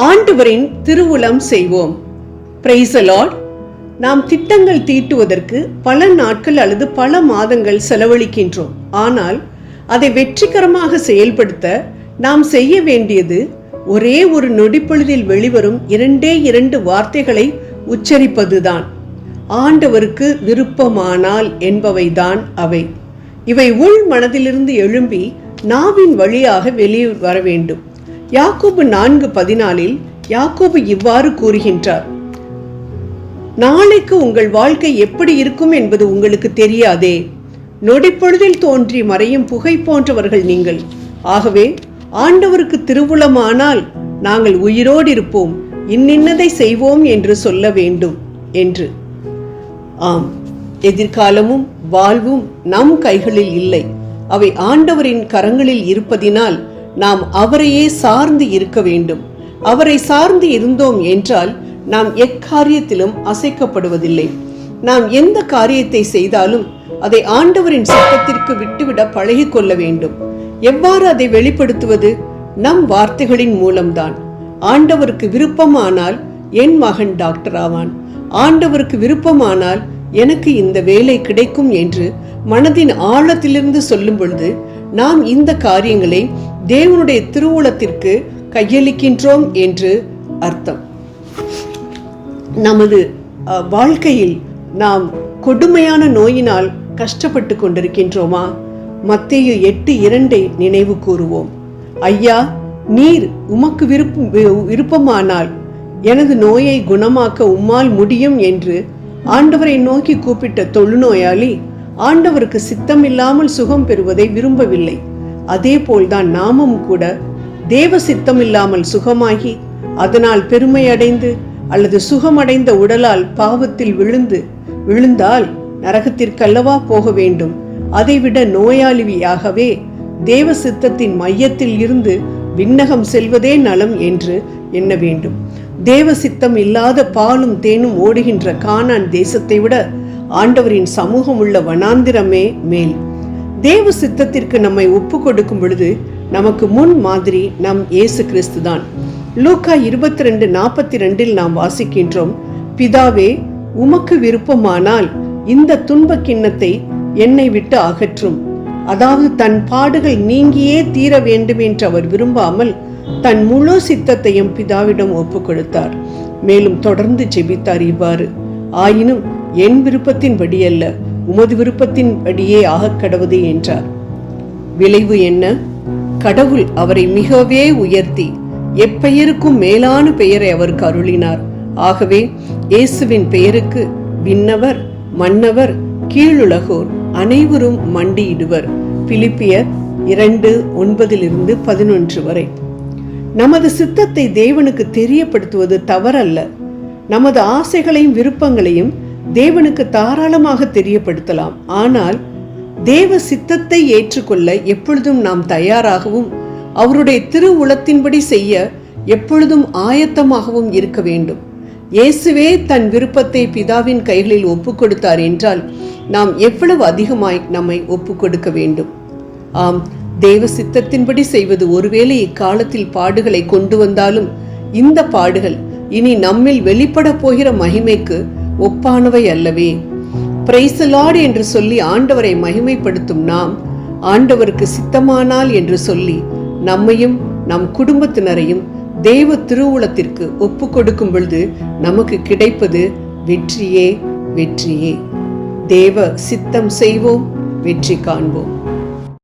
ஆண்டவரின் திருவுளம் செய்வோம். Praise the Lord. நாம் திட்டங்கள் தீட்டுவதற்கு பல நாட்கள் அல்லது பல மாதங்கள் செலவழிக்கின்றோம். ஆனால் அதை வெற்றிகரமாக செயல்படுத்த நாம் செய்ய வேண்டியது ஒரே ஒரு நொடிப்பொழுதில் வெளிவரும் 2 வார்த்தைகளை உச்சரிப்பதுதான். ஆண்டவருக்கு விருப்பமானால் என்பவைதான் அவை. இவை உள் மனதிலிருந்து எழும்பி நாவின் வழியாக வெளியே வர வேண்டும். யாக்கோபு 4:14 யாக்கோபு இவ்வாறு கூறுகின்றார்: நாளைக்கு உங்கள் வாழ்க்கை எப்படி இருக்கும் என்பது உங்களுக்கு தெரியாதே. நொடிப்பொழுதில் தோன்றி மறையும் புகை போன்றவர்கள் நீங்கள். ஆகவே ஆண்டவருக்கு திருவுளமானால் நாங்கள் உயிரோடு இருப்போம், இன்னின்னதை செய்வோம் என்று சொல்ல வேண்டும் என்று. ஆம், எதிர்காலமும் வாழ்வும் நம் கைகளில் இல்லை, அவை ஆண்டவரின் கரங்களில் இருப்பதினால் நாம் அவரையே சார்ந்து இருக்க வேண்டும். அவரை சார்ந்து இருந்தோம் என்றால் நாம் எக்காரியத்திலும் அசைக்கப்படுவதில்லை. நாம் எந்த காரியத்தை செய்தாலும் அதை ஆண்டவரின் சித்தத்திற்கு விட்டுவிட பழகிக்கொள்ள வேண்டும். எவ்வாறு அதை வெளிப்படுத்துவது? நம் வார்த்தைகளின் மூலம்தான். ஆண்டவருக்கு விருப்பமானால் என் மகன் டாக்டர் ஆவான், ஆண்டவருக்கு விருப்பமானால் எனக்கு இந்த வேலை கிடைக்கும் என்று மனதின் ஆழத்திலிருந்து சொல்லும் பொழுது நாம் இந்த காரியங்களை தேவனுடைய திருவுளத்திற்கு கையளிக்கின்றோம் என்று அர்த்தம். நமது வாழ்க்கையில் நாம் கொடுமையான நோயினால் கஷ்டப்பட்டு கொண்டிருக்கின்றோமா? மத்தேயு 8:2 நினைவு கூறுவோம். ஐயா, நீர் உமக்கு விருப்பமானால் எனது நோயை குணமாக்க உம்மால் முடியும் என்று ஆண்டவரை நோக்கி கூப்பிட்ட தொழுநோயாளி ஆண்டவருக்கு சித்தமில்லாமல் சுகம் பெறுவதை விரும்பவில்லை. அதே போல்தான் நாமும் கூட தேவ சித்தமில்லாமல் சுகமாகி அதனால் பெருமையடைந்து அல்லது சுகமடைந்த உடலால் பாவத்தில் விழுந்தால் நரகத்திற்கல்லவா போக வேண்டும். அதைவிட நோயாளியாகவே தேவ சித்தத்தின் மையத்தில் இருந்து விண்ணகம் செல்வதே நலம் என்று எண்ண வேண்டும். தேவ சித்தம் இல்லாத பாலும் தேனும் ஓடுகின்ற கானான் தேசத்தை விட ஆண்டவரின் சமூகம் உள்ள வனாந்திரமே மேல். தேவ சித்தத்திற்கு நம்மை ஒப்பு கொடுக்கும் பொழுது நமக்கு முன் மாதிரி நம் இயேசு கிறிஸ்து தான். லூக்கா 22:42 நாம் வாசிக்கின்றோம்: பிதாவே, உமக்கு விருப்பமானால் இந்த துன்ப கிண்ணத்தை என்னை விட்டு அகற்றும். அதாவது தன் பாடுகள் நீங்கியே தீர வேண்டும் என்று அவர் விரும்பாமல் தன் முழு சித்தத்தையும் பிதாவிடம் ஒப்பு கொடுத்தார். மேலும் தொடர்ந்து ஜெபித்தார் இவ்வாறு: ஆயினும் என் விருப்பத்தின்படி அல்ல, உமது விருப்பத்தின்படியே ஆகக் கடவுதே என்றார். விளைவு என்ன? கடவுள் அவரை மிகவே உயர்த்தி எப்பெயருக்கும் மேலான பெயரை அவருக்கு அருளினார். ஆகவே இயேசுவின் பெயருக்கு விண்ணவர், மன்னவர், கீழுலகோர் அனைவரும் மண்டியிடுவர். பிலிப்பியர் 2:9-11 வரை. நமது சித்தத்தை தேவனுக்கு தெரியப்படுத்துவது தவறல்ல. நமது ஆசைகளையும் விருப்பங்களையும் தேவனுக்கு தாராளமாக தெரியப்படுத்தலாம். ஆனால் தேவ சித்தத்தை ஏற்றுக்கொள்ள எப்பொழுதும் நாம் தயாராகவும் அவருடைய திருவுளத்தின்படி செய்ய எப்பொழுதும் ஆயத்தமாகவும் இருக்க வேண்டும். இயேசுவே தன் விருப்பத்தை பிதாவின் கைகளில் ஒப்பு கொடுத்தார் என்றால் நாம் எவ்வளவு அதிகமாய் நம்மை ஒப்பு கொடுக்க வேண்டும். ஆம், தேவ சித்தத்தின்படி செய்வது ஒருவேளை இக்காலத்தில் பாடுகளை கொண்டு வந்தாலும் இந்த பாடுகள் இனி நம்மில் வெளிப்பட போகிற மகிமைக்கு ஒப்பானவை அல்லவே. பிரைஸ் தி லார்ட் என்று சொல்லி ஆண்டவரை மகிமைப்படுத்தும் நாம் ஆண்டவருக்கு சித்தமானால் என்று சொல்லி நம்மையும் நம் குடும்பத்தினரையும் தேவ திருவுளத்திற்கு ஒப்பு கொடுக்கும் பொழுது நமக்கு கிடைப்பது வெற்றியே வெற்றியே. தேவ சித்தம் செய்வோம், வெற்றி காண்போம்.